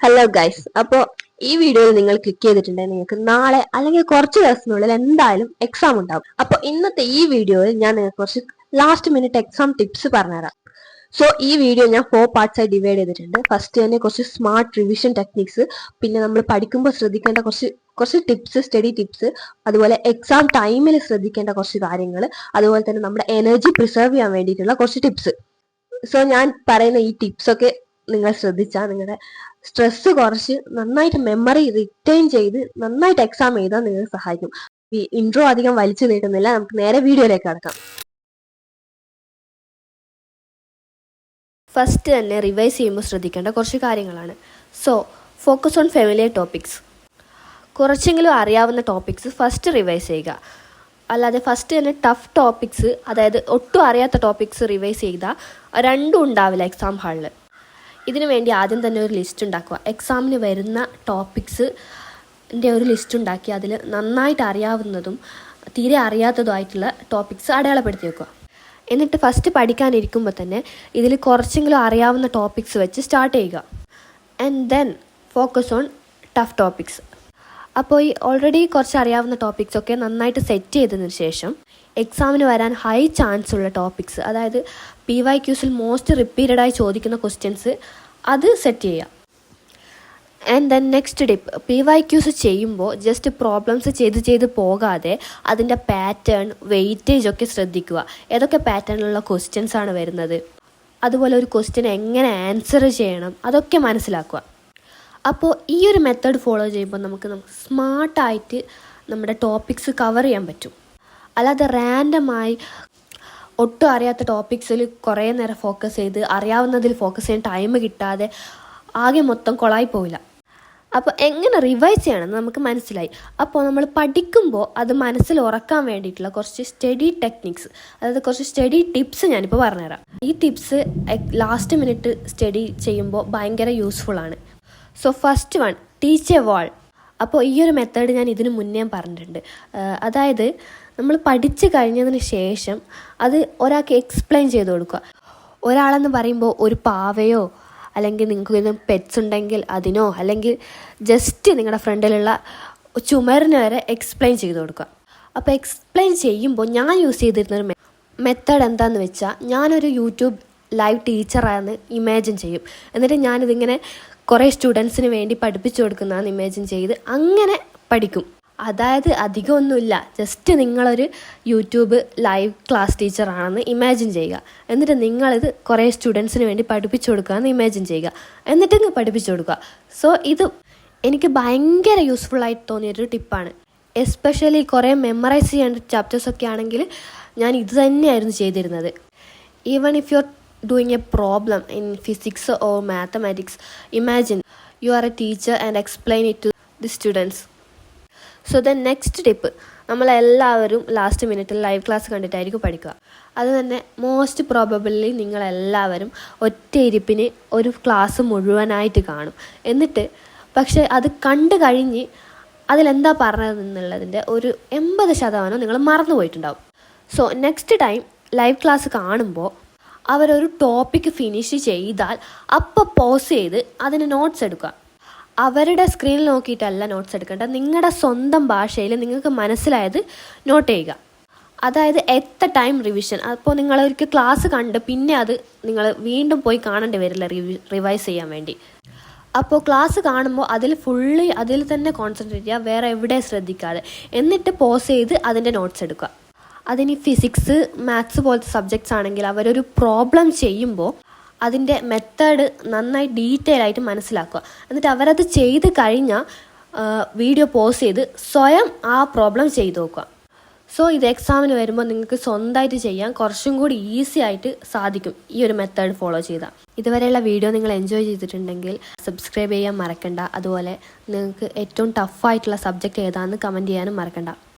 Hello guys, അപ്പോൾ ഈ വീഡിയോയിൽ നിങ്ങൾ ക്ലിക്ക് ചെയ്തിട്ടുണ്ടെങ്കിൽ നിങ്ങൾക്ക് നാളെ അല്ലെങ്കിൽ കുറച്ച് ദിവസത്തിനുള്ളിൽ എന്തായാലും എക്സാം ഉണ്ടാവും. അപ്പോൾ ഇന്നത്തെ ഈ വീഡിയോയിൽ ഞാൻ നിങ്ങൾക്ക് കുറച്ച് ലാസ്റ്റ് മിനിറ്റ് എക്സാം ടിപ്സ് പറഞ്ഞുതരാം. സോ ഈ വീഡിയോ ഞാൻ 4 പാർട്സ് ആയി ഡിവൈഡ് ചെയ്തിട്ടുണ്ട്. ഫസ്റ്റ് തന്നെ കുറച്ച് സ്മാർട്ട് റിവിഷൻ ടെക്നിക്സ്, പിന്നെ നമ്മൾ പഠിക്കുമ്പോൾ ശ്രദ്ധിക്കേണ്ട കുറച്ച് ടിപ്സ്, സ്റ്റഡി ടിപ്സ്, അതുപോലെ എക്സാം ടൈമിൽ ശ്രദ്ധിക്കേണ്ട കുറച്ച് കാര്യങ്ങൾ, അതുപോലെ തന്നെ നമ്മുടെ എനർജി പ്രിസർവ് ചെയ്യാൻ വേണ്ടിയിട്ടുള്ള കുറച്ച് ടിപ്സ്. സോ ഞാൻ പറയുന്ന ഈ ടിപ്സ് ഒക്കെ നിങ്ങൾ ശ്രദ്ധിച്ചാൽ നിങ്ങളുടെ സ്ട്രെസ് കുറച്ച് നന്നായിട്ട് മെമ്മറി റിറ്റൈൻ ചെയ്ത് നന്നായിട്ട് എക്സാം എഴുതാൻ നിങ്ങൾക്ക് സഹായിക്കും. ഈ ഇൻട്രോ അധികം വലിച്ചു നീട്ടുന്നില്ല, നമുക്ക് നേരെ വീഡിയോയിലേക്ക് കടക്കാം. ഫസ്റ്റ് തന്നെ റിവൈസ് ചെയ്യുമ്പോൾ ശ്രദ്ധിക്കേണ്ട കുറച്ച് കാര്യങ്ങളാണ്. So focus on familiar topics. കുറച്ചെങ്കിലും അറിയാവുന്ന ടോപ്പിക്സ് ഫസ്റ്റ് റിവൈസ് ചെയ്യുക. അല്ലാതെ ഫസ്റ്റ് തന്നെ ടഫ് ടോപ്പിക്സ്, അതായത് ഒട്ടും അറിയാത്ത ടോപ്പിക്സ് റിവൈസ് ചെയ്താൽ രണ്ടും ഉണ്ടാവില്ല എക്സാം ഹാളിൽ. ഇതിനു വേണ്ടി ആദ്യം തന്നെ ഒരു ലിസ്റ്റ് ഉണ്ടാക്കുക. എക്സാമിന് വരുന്ന ടോപ്പിക്സിൻ്റെ ഒരു ലിസ്റ്റ് ഉണ്ടാക്കി അതിൽ നന്നായിട്ട് അറിയാവുന്നതും തീരെ അറിയാത്തതുമായിട്ടുള്ള ടോപ്പിക്സ് അടയാളപ്പെടുത്തി വെക്കുക. എന്നിട്ട് ഫസ്റ്റ് പഠിക്കാനിരിക്കുമ്പോൾ തന്നെ ഇതിൽ കുറച്ചെങ്കിലും അറിയാവുന്ന ടോപ്പിക്സ് വെച്ച് സ്റ്റാർട്ട് ചെയ്യുക. And then focus on tough topics. അപ്പോൾ ഈ ഓൾറെഡി കുറച്ച് അറിയാവുന്ന ടോപ്പിക്സൊക്കെ നന്നായിട്ട് സെറ്റ് ചെയ്തതിന് ശേഷം എക്സാമിന് വരാൻ ഹൈ ചാൻസ് ഉള്ള ടോപ്പിക്സ്, അതായത് PYQസിൽ മോസ്റ്റ് റിപ്പീറ്റഡായി ചോദിക്കുന്ന ക്വസ്റ്റ്യൻസ്, അത് സെറ്റ് ചെയ്യുക. And then next tip, PYQs ചെയ്യുമ്പോൾ ജസ്റ്റ് പ്രോബ്ലംസ് ചെയ്ത് പോകാതെ അതിൻ്റെ പാറ്റേൺ, വെയിറ്റേജ് ഒക്കെ ശ്രദ്ധിക്കുക. ഏതൊക്കെ പാറ്റേണിലുള്ള ക്വസ്റ്റ്യൻസ് ആണ് വരുന്നത്, അതുപോലെ ഒരു ക്വസ്റ്റ്യൻ എങ്ങനെ ആൻസർ ചെയ്യണം, അതൊക്കെ മനസ്സിലാക്കുക. അപ്പോൾ ഈ ഒരു മെത്തേഡ് ഫോളോ ചെയ്യുമ്പോൾ നമുക്ക് സ്മാർട്ടായിട്ട് നമ്മുടെ ടോപ്പിക്സ് കവർ ചെയ്യാൻ പറ്റും. അല്ലാതെ റാൻഡമായി ഒട്ടും അറിയാത്ത ടോപ്പിക്സിൽ കുറേ നേരം ഫോക്കസ് ചെയ്ത് അറിയാവുന്നതിൽ ഫോക്കസ് ചെയ്യാൻ ടൈം കിട്ടാതെ ആകെ മൊത്തം കൊളായി പോവില്ല. അപ്പോൾ എങ്ങനെ റിവൈസ് ചെയ്യണമെന്ന് നമുക്ക് മനസ്സിലായി. അപ്പോൾ നമ്മൾ പഠിക്കുമ്പോൾ അത് മനസ്സിൽ ഉറക്കാൻ വേണ്ടിയിട്ടുള്ള കുറച്ച് സ്റ്റഡി ടെക്നിക്സ്, അതായത് കുറച്ച് സ്റ്റഡി ടിപ്സ് ഞാനിപ്പോൾ പറഞ്ഞുതരാം. ഈ ടിപ്സ് ലാസ്റ്റ് മിനിറ്റ് സ്റ്റഡി ചെയ്യുമ്പോൾ ഭയങ്കര യൂസ്ഫുള്ളാണ്. So first one, teach a wall. അപ്പോൾ ഈ ഒരു മെത്തേഡ് ഞാൻ ഇതിന് മുന്നേ പറഞ്ഞിട്ടുണ്ട്. അതായത് നമ്മൾ പഠിച്ചു കഴിഞ്ഞതിന് ശേഷം അത് ഒരാൾക്ക് എക്സ്പ്ലെയിൻ ചെയ്ത് കൊടുക്കുക. ഒരാളെന്ന് പറയുമ്പോൾ ഒരു പാവയോ അല്ലെങ്കിൽ നിങ്ങൾക്ക് പെറ്റ്സ് ഉണ്ടെങ്കിൽ അതിനോ, അല്ലെങ്കിൽ ജസ്റ്റ് നിങ്ങളുടെ ഫ്രണ്ടിലുള്ള ചുമരിന് വരെ എക്സ്പ്ലെയിൻ ചെയ്ത് കൊടുക്കുക. അപ്പോൾ എക്സ്പ്ലെയിൻ ചെയ്യുമ്പോൾ ഞാൻ യൂസ് ചെയ്തിരുന്നൊരു മെത്തേഡ് എന്താണെന്ന് വെച്ചാൽ, ഞാനൊരു യൂട്യൂബ് ലൈവ് ടീച്ചറാണെന്ന് ഇമാജിൻ ചെയ്യും. എന്നിട്ട് ഞാനിതിങ്ങനെ കുറേ സ്റ്റുഡൻസിന് വേണ്ടി പഠിപ്പിച്ചു കൊടുക്കുന്നതെന്ന് ഇമാജിൻ ചെയ്ത് അങ്ങനെ പഠിക്കും. അതായത് അധികമൊന്നുമില്ല, ജസ്റ്റ് നിങ്ങളൊരു യൂട്യൂബ് ലൈവ് ക്ലാസ് ടീച്ചറാണെന്ന് ഇമാജിൻ ചെയ്യുക. എന്നിട്ട് നിങ്ങളിത് കുറേ സ്റ്റുഡൻസിന് വേണ്ടി പഠിപ്പിച്ചു കൊടുക്കുകയെന്ന് ഇമാജിൻ ചെയ്യുക. എന്നിട്ട് പഠിപ്പിച്ചു കൊടുക്കുക. സോ ഇത് എനിക്ക് ഭയങ്കര യൂസ്ഫുള്ളായിട്ട് തോന്നിയൊരു ടിപ്പാണ്. എസ്പെഷ്യലി കുറേ മെമ്മറൈസ് ചെയ്യേണ്ട ചാപ്റ്റേഴ്സൊക്കെ ആണെങ്കിൽ ഞാൻ ഇത് തന്നെയായിരുന്നു ചെയ്തിരുന്നത്. Even if you are doing a problem in physics or mathematics, imagine you are a teacher and explain it to the students. So the next tip, നമ്മളെല്ലാവരും ലാസ്റ്റ് മിനിറ്റിൽ ലൈവ് ക്ലാസ് കണ്ടിട്ടായിരിക്കും പഠിക്കുക. അത് തന്നെ മോസ്റ്റ് പ്രോബബിളി നിങ്ങളെല്ലാവരും ഒറ്റ ഇരിപ്പിന് ഒരു class മുഴുവനായിട്ട് കാണും. എന്നിട്ട് പക്ഷേ അത് കണ്ടു കഴിഞ്ഞ് അതിലെന്താ പറഞ്ഞതെന്നുള്ളതിൻ്റെ ഒരു 80% നിങ്ങൾ മറന്നു പോയിട്ടുണ്ടാവും. So next time live class കാണുമ്പോൾ അവരൊരു ടോപ്പിക്ക് ഫിനിഷ് ചെയ്താൽ അപ്പോൾ പോസ് ചെയ്ത് അതിന് നോട്ട്സ് എടുക്കുക. അവരുടെ സ്ക്രീനിൽ നോക്കിയിട്ടല്ല നോട്ട്സ് എടുക്കേണ്ടത്, നിങ്ങളുടെ സ്വന്തം ഭാഷയിൽ നിങ്ങൾക്ക് മനസ്സിലായത് നോട്ട് ചെയ്യുക. അതായത് എത്ര ടൈം റിവിഷൻ. അപ്പോൾ നിങ്ങളൊരിക്കൽ ക്ലാസ് കണ്ട് പിന്നെ അത് നിങ്ങൾ വീണ്ടും പോയി കാണേണ്ടി വരില്ല റിവൈസ് ചെയ്യാൻ വേണ്ടി. അപ്പോൾ ക്ലാസ് കാണുമ്പോൾ അതിൽ തന്നെ കോൺസെൻട്രേറ്റ് ചെയ്യുക, വേറെ എവിടെ ശ്രദ്ധിക്കാതെ. എന്നിട്ട് പോസ് ചെയ്ത് അതിൻ്റെ നോട്ട്സ് എടുക്കുക. അതിന് ഫിസിക്സ്, മാത്സ് പോലത്തെ സബ്ജക്ട്സ് ആണെങ്കിൽ അവരൊരു പ്രോബ്ലം ചെയ്യുമ്പോൾ അതിൻ്റെ മെത്തേഡ് നന്നായി ഡീറ്റെയിൽ ആയിട്ട് മനസ്സിലാക്കുക. എന്നിട്ട് അവരത് ചെയ്ത് കഴിഞ്ഞാൽ വീഡിയോ പോസ് ചെയ്ത് സ്വയം ആ പ്രോബ്ലം ചെയ്ത് നോക്കുക. സോ ഇത് എക്സാമിന് വരുമ്പോൾ നിങ്ങൾക്ക് സ്വന്തമായിട്ട് ചെയ്യാൻ കുറച്ചും കൂടി ഈസി ആയിട്ട് സാധിക്കും ഈ ഒരു മെത്തേഡ് ഫോളോ ചെയ്താൽ. ഇതുവരെയുള്ള വീഡിയോ നിങ്ങൾ എൻജോയ് ചെയ്തിട്ടുണ്ടെങ്കിൽ സബ്സ്ക്രൈബ് ചെയ്യാൻ മറക്കണ്ട. അതുപോലെ നിങ്ങൾക്ക് ഏറ്റവും ടഫായിട്ടുള്ള സബ്ജക്റ്റ് ഏതാണെന്ന് കമൻറ്റ് ചെയ്യാനും മറക്കണ്ട.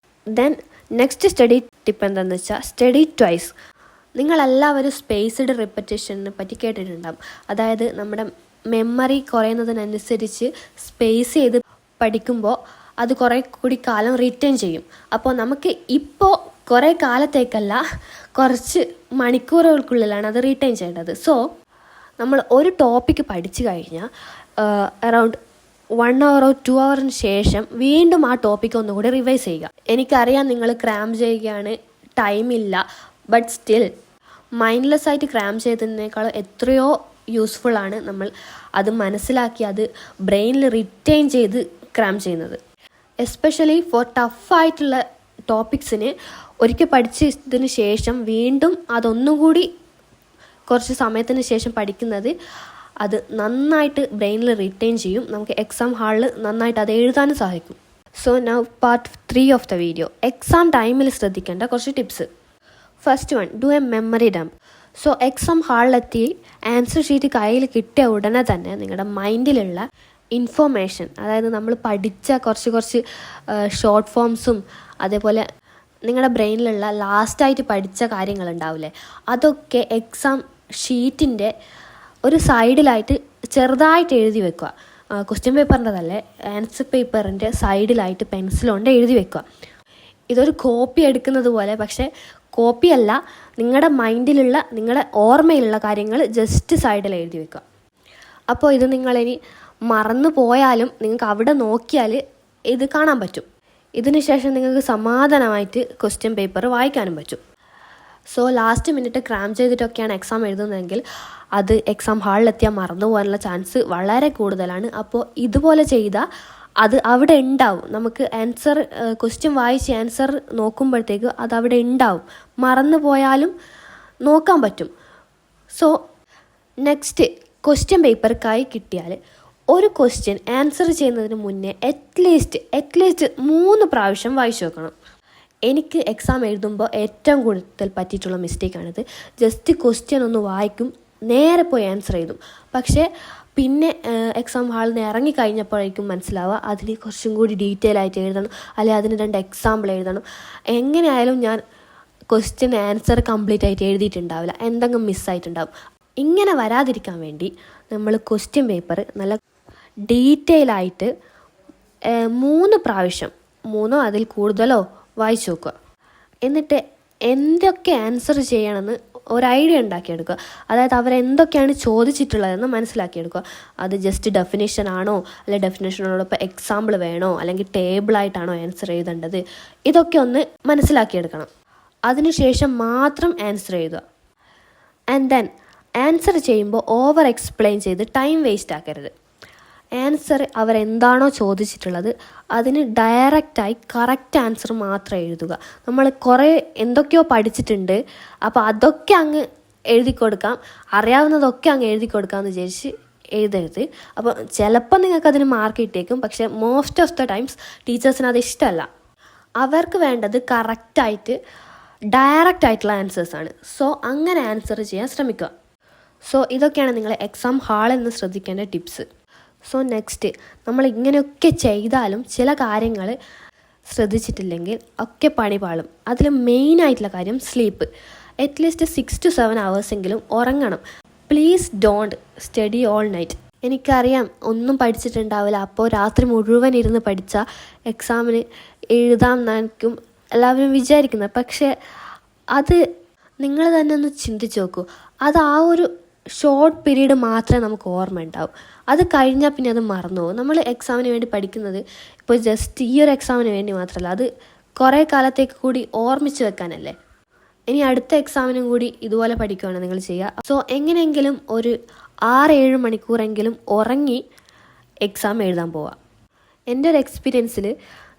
ദെൻ നെക്സ്റ്റ് സ്റ്റഡി ടിപ്പ് എന്താണെന്ന് വെച്ചാൽ, സ്റ്റഡി ട്വൈസ്. നിങ്ങളെല്ലാവരും സ്പേസ്ഡ് റിപ്പറ്റേഷനെ പറ്റി കേട്ടിട്ടുണ്ടാകും. അതായത് നമ്മുടെ മെമ്മറി കുറയുന്നതിനനുസരിച്ച് സ്പേസ് ചെയ്ത് പഠിക്കുമ്പോൾ അത് കുറേ കൂടി കാലം റിറ്റേൺ ചെയ്യും. അപ്പോൾ നമുക്ക് ഇപ്പോൾ കുറേ കാലത്തേക്കല്ല, കുറച്ച് മണിക്കൂറുകൾക്കുള്ളിലാണ് അത് റിറ്റേൺ ചെയ്യേണ്ടത്. സോ നമ്മൾ ഒരു ടോപ്പിക്ക് പഠിച്ചു കഴിഞ്ഞാൽ അറൗണ്ട് 1 or 2 hours ശേഷം വീണ്ടും ആ ടോപ്പിക് ഒന്നുകൂടി റിവൈസ് ചെയ്യുക. എനിക്കറിയാം നിങ്ങൾ ക്രാം ചെയ്യുകയാണ്, ടൈമില്ല, ബട്ട് സ്റ്റിൽ മൈൻഡ്ലെസ് ആയിട്ട് ക്രാം ചെയ്തതിനേക്കാൾ എത്രയോ യൂസ്ഫുൾ ആണ് നമ്മൾ അത് മനസ്സിലാക്കി അത് ബ്രെയിനിൽ റിറ്റെയിൻ ചെയ്ത് ക്രാം ചെയ്യുന്നത്. എസ്പെഷ്യലി ഫോർ ടഫായിട്ടുള്ള ടോപ്പിക്സിന് ഒരിക്കൽ പഠിച്ചതിന് ശേഷം വീണ്ടും അതൊന്നുകൂടി കുറച്ച് സമയത്തിന് ശേഷം പഠിക്കുന്നത് അത് നന്നായിട്ട് ബ്രെയിനിൽ റിറ്റെയിൻ ചെയ്യും. നമുക്ക് എക്സാം ഹാളിൽ നന്നായിട്ട് അത് എഴുതാനും സഹായിക്കും. So now part 3 of the video, exam ടൈമിൽ ശ്രദ്ധിക്കേണ്ട കുറച്ച് tips. First one, do a memory dump. So exam ഹാളിലെത്തി ആൻസർ ഷീറ്റ് കയ്യിൽ കിട്ടിയ ഉടനെ തന്നെ നിങ്ങളുടെ മൈൻഡിലുള്ള ഇൻഫോർമേഷൻ, അതായത് നമ്മൾ പഠിച്ച കുറച്ച് ഷോർട്ട് ഫോംസും അതേപോലെ നിങ്ങളുടെ ബ്രെയിനിലുള്ള ലാസ്റ്റായിട്ട് പഠിച്ച കാര്യങ്ങളുണ്ടാവില്ലേ, അതൊക്കെ എക്സാം ഷീറ്റിൻ്റെ ഒരു സൈഡിലായിട്ട് ചെറുതായിട്ട് എഴുതി വെക്കുക. ക്വസ്റ്റ്യൻ പേപ്പറിൻ്റെതല്ലേ, ആൻസർ പേപ്പറിൻ്റെ സൈഡിലായിട്ട് പെൻസിലുകൊണ്ട് എഴുതി വെക്കുക. ഇതൊരു കോപ്പി എടുക്കുന്നത് പോലെ, പക്ഷേ കോപ്പിയല്ല, നിങ്ങളുടെ മൈൻഡിലുള്ള നിങ്ങളുടെ ഓർമ്മയിലുള്ള കാര്യങ്ങൾ ജസ്റ്റ് സൈഡിൽ എഴുതി വെക്കുക. അപ്പോൾ ഇത് നിങ്ങളിനി മറന്നു പോയാലും നിങ്ങൾക്ക് അവിടെ നോക്കിയാൽ ഇത് കാണാൻ പറ്റും. ഇതിന് ശേഷം നിങ്ങൾക്ക് സമാധാനമായിട്ട് ക്വസ്റ്റ്യൻ പേപ്പർ വായിക്കാനും പറ്റും. സോ ലാസ്റ്റ് മിനിറ്റ് ക്രാം ചെയ്തിട്ടൊക്കെയാണ് എക്സാം എഴുതുന്നതെങ്കിൽ അത് എക്സാം ഹാളിലെത്തിയാൽ മറന്നു പോകാനുള്ള ചാൻസ് വളരെ കൂടുതലാണ്. അപ്പോൾ ഇതുപോലെ ചെയ്താൽ അത് അവിടെ ഉണ്ടാവും. നമുക്ക് ആൻസർ ക്വസ്റ്റ്യൻ വായിച്ച് ആൻസർ നോക്കുമ്പോഴത്തേക്ക് അത് അവിടെ ഉണ്ടാവും. മറന്നു പോയാലും നോക്കാൻ പറ്റും. സോ നെക്സ്റ്റ്, ക്വസ്റ്റ്യൻ പേപ്പർ കൈ കിട്ടിയാൽ ഒരു ക്വസ്റ്റ്യൻ ആൻസർ ചെയ്യുന്നതിന് മുന്നേ അറ്റ്ലീസ്റ്റ് 3 പ്രാവശ്യം വായിച്ചു നോക്കണം. എനിക്ക് എക്സാം എഴുതുമ്പോൾ ഏറ്റവും കൂടുതൽ പറ്റിയിട്ടുള്ള മിസ്റ്റേക്കാണിത്. ജസ്റ്റ് ക്വസ്റ്റ്യൻ ഒന്ന് വായിക്കും, നേരെ പോയി ആൻസർ എഴുതും. പക്ഷേ പിന്നെ എക്സാം ഹാളിൽ നിന്ന് ഇറങ്ങിക്കഴിഞ്ഞപ്പോഴേക്കും മനസ്സിലാവുക അതിന് കുറച്ചും കൂടി ഡീറ്റെയിൽ ആയിട്ട് എഴുതണം, അല്ലെങ്കിൽ അതിന് 2 എക്സാമ്പിൾ എഴുതണം. എങ്ങനെയായാലും ഞാൻ ക്വസ്റ്റ്യൻ ആൻസർ കംപ്ലീറ്റ് ആയിട്ട് എഴുതിയിട്ടുണ്ടാവില്ല, എന്തെങ്കിലും മിസ്സായിട്ടുണ്ടാവും. ഇങ്ങനെ വരാതിരിക്കാൻ വേണ്ടി നമ്മൾ ക്വസ്റ്റ്യൻ പേപ്പർ നല്ല ഡീറ്റെയിൽ ആയിട്ട് 3 പ്രാവശ്യം, 3 അതിൽ കൂടുതലോ വായിച്ചു നോക്കുക. എന്നിട്ട് എന്തൊക്കെ ആൻസർ ചെയ്യണമെന്ന് ഒരു ഐഡിയ ഉണ്ടാക്കിയെടുക്കുക. അതായത് അവരെന്തൊക്കെയാണ് ചോദിച്ചിട്ടുള്ളതെന്ന് മനസ്സിലാക്കിയെടുക്കുക. അത് ജസ്റ്റ് ഡെഫിനേഷൻ ആണോ, അല്ലെങ്കിൽ ഡെഫിനേഷനോടൊപ്പം എക്സാമ്പിൾ വേണോ, അല്ലെങ്കിൽ ടേബിളായിട്ടാണോ ആൻസർ എഴുതേണ്ടത്, ഇതൊക്കെ ഒന്ന് മനസ്സിലാക്കിയെടുക്കണം. അതിനുശേഷം മാത്രം ആൻസർ എഴുതുക. ആൻഡ് ദെൻ ആൻസർ ചെയ്യുമ്പോൾ ഓവർ എക്സ്പ്ലെയിൻ ചെയ്ത് ടൈം വേസ്റ്റ് ആക്കരുത്. ആൻസർ അവരെന്താണോ ചോദിച്ചിട്ടുള്ളത് അതിന് ഡയറക്റ്റായി കറക്റ്റ് ആൻസർ മാത്രം എഴുതുക. നമ്മൾ കുറേ എന്തൊക്കെയോ പഠിച്ചിട്ടുണ്ട്, അപ്പോൾ അതൊക്കെ അങ്ങ് എഴുതി കൊടുക്കാം, അറിയാവുന്നതൊക്കെ അങ്ങ് എഴുതി കൊടുക്കാമെന്ന് വിചാരിച്ച് എഴുതരുത്. അപ്പോൾ ചിലപ്പോൾ നിങ്ങൾക്കതിന് മാർക്ക് കിട്ടിയേക്കും, പക്ഷേ മോസ്റ്റ് ഓഫ് ദ ടൈംസ് ടീച്ചേഴ്സിന് അത് ഇഷ്ടമല്ല. അവർക്ക് വേണ്ടത് കറക്റ്റായിട്ട് ഡയറക്റ്റ് ആയിട്ടുള്ള ആൻസേഴ്സാണ്. സോ അങ്ങനെ ആൻസർ ചെയ്യാൻ ശ്രമിക്കുക. സോ ഇതൊക്കെയാണ് നിങ്ങൾ എക്സാം ഹാളിൽ നിന്ന് ശ്രദ്ധിക്കേണ്ട ടിപ്സ്. സോ നെക്സ്റ്റ്, നമ്മൾ ഇങ്ങനെയൊക്കെ ചെയ്താലും ചില കാര്യങ്ങൾ ശ്രദ്ധിച്ചിട്ടില്ലെങ്കിൽ ഒക്കെ പണി പാളും. അതിൽ മെയിനായിട്ടുള്ള കാര്യം സ്ലീപ്പ്. അറ്റ്ലീസ്റ്റ് 6 to 7 hours എങ്കിലും ഉറങ്ങണം. Please don't study all night. എനിക്കറിയാം ഒന്നും പഠിച്ചിട്ടുണ്ടാവില്ല, അപ്പോൾ രാത്രി മുഴുവൻ ഇരുന്ന് പഠിച്ചാൽ എക്സാമിന് എഴുതാം എന്നായിരിക്കും എല്ലാവരും വിചാരിക്കുന്നത്. പക്ഷേ അത് നിങ്ങൾ തന്നെ ഒന്ന് ചിന്തിച്ച് നോക്കൂ. അത് ആ ഒരു ഷോർട്ട് പീരീഡ് മാത്രമേ നമുക്ക് ഓർമ്മ ഉണ്ടാവും. അത് കഴിഞ്ഞാൽ പിന്നെ അത് മറന്നു പോകും. നമ്മൾ എക്സാമിന് വേണ്ടി പഠിക്കുന്നത് ഇപ്പോൾ ജസ്റ്റ് ഈ ഒരു എക്സാമിന് വേണ്ടി മാത്രമല്ല, അത് കുറേ കാലത്തേക്ക് കൂടി ഓർമ്മിച്ച് വെക്കാനല്ലേ. ഇനി അടുത്ത എക്സാമിനും കൂടി ഇതുപോലെ പഠിക്കുകയാണ് നിങ്ങൾ ചെയ്യുക. സോ എങ്ങനെയെങ്കിലും ഒരു 6-7 മണിക്കൂറെങ്കിലും ഉറങ്ങി എക്സാം എഴുതാൻ പോവുക. എൻ്റെ ഒരു എക്സ്പീരിയൻസിൽ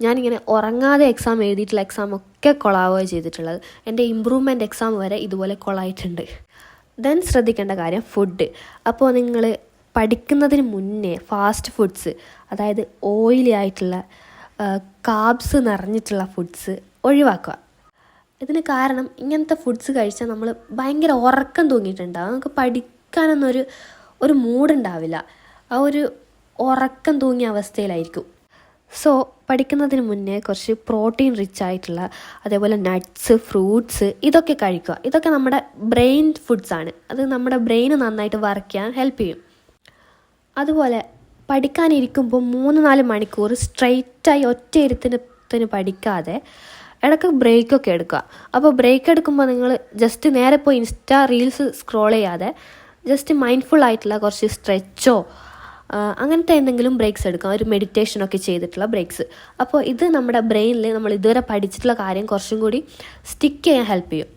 ഞാനിങ്ങനെ ഉറങ്ങാതെ എക്സാം എഴുതിയിട്ടുള്ള എക്സാമൊക്കെ കൊളാവുകയാണ് ചെയ്തിട്ടുള്ളത്. എൻ്റെ ഇമ്പ്രൂവ്മെൻറ്റ് എക്സാം വരെ ഇതുപോലെ കൊളായിട്ടുണ്ട്. ദെൻ ശ്രദ്ധിക്കേണ്ട കാര്യം ഫുഡ്. അപ്പോൾ നിങ്ങൾ പഠിക്കുന്നതിന് മുന്നേ ഫാസ്റ്റ് ഫുഡ്സ്, അതായത് ഓയിലി ആയിട്ടുള്ള കാർബ്സ് നിറഞ്ഞിട്ടുള്ള ഫുഡ്സ് ഒഴിവാക്കുക. ഇതിന് കാരണം ഇങ്ങനത്തെ ഫുഡ്സ് കഴിച്ചാൽ നമ്മൾ ഭയങ്കര ഉറക്കം തൂങ്ങിയിട്ടുണ്ടാകും. നമുക്ക് പഠിക്കാനൊന്നും മൂഡുണ്ടാവില്ല. ആ ഒരു ഉറക്കം തൂങ്ങിയ അവസ്ഥയിലായിരിക്കും. സോ പഠിക്കുന്നതിന് മുന്നേ കുറച്ച് പ്രോട്ടീൻ റിച്ച് ആയിട്ടുള്ള, അതേപോലെ നട്ട്സ്, ഫ്രൂട്ട്സ് ഇതൊക്കെ കഴിക്കുക. ഇതൊക്കെ നമ്മുടെ ബ്രെയിൻ ഫുഡ്സാണ്. അത് നമ്മുടെ ബ്രെയിൻ നന്നായിട്ട് വർക്ക് ചെയ്യാൻ ഹെൽപ്പ് ചെയ്യും. അതുപോലെ പഠിക്കാനിരിക്കുമ്പോൾ 3-4 മണിക്കൂർ സ്ട്രെയിറ്റായി ഒറ്റ ഇരുത്തിന് പഠിക്കാതെ ഇടയ്ക്ക് ബ്രേക്കൊക്കെ എടുക്കുക. അപ്പോൾ ബ്രേക്ക് എടുക്കുമ്പോൾ നിങ്ങൾ ജസ്റ്റ് നേരെ പോയി റീൽസ് സ്ക്രോൾ ചെയ്യാതെ ജസ്റ്റ് മൈൻഡ്ഫുൾ ആയിട്ടുള്ള കുറച്ച് സ്ട്രെച്ചോ അങ്ങനത്തെ എന്തെങ്കിലും ബ്രേക്സ് എടുക്കാം, ഒരു മെഡിറ്റേഷനൊക്കെ ചെയ്തിട്ടുള്ള ബ്രേക്സ്. അപ്പോൾ ഇത് നമ്മുടെ ബ്രെയിനിൽ നമ്മൾ ഇതുവരെ പഠിച്ചിട്ടുള്ള കാര്യം കുറച്ചും കൂടി സ്റ്റിക്ക് ചെയ്യാൻ ഹെൽപ്പ് ചെയ്യും.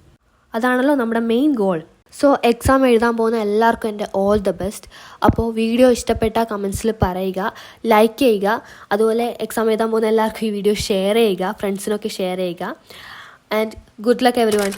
അതാണല്ലോ നമ്മുടെ മെയിൻ ഗോൾ. സോ എക്സാം എഴുതാൻ പോകുന്ന എല്ലാവർക്കും എൻ്റെ ഓൾ ദ ബെസ്റ്റ്. അപ്പോൾ വീഡിയോ ഇഷ്ടപ്പെട്ട കമൻസിൽ പറയുക, ലൈക്ക് ചെയ്യുക. അതുപോലെ എക്സാം എഴുതാൻ പോകുന്ന എല്ലാവർക്കും ഈ വീഡിയോ ഷെയർ ചെയ്യുക, ഫ്രണ്ട്സിനൊക്കെ ഷെയർ ചെയ്യുക. And good luck every one.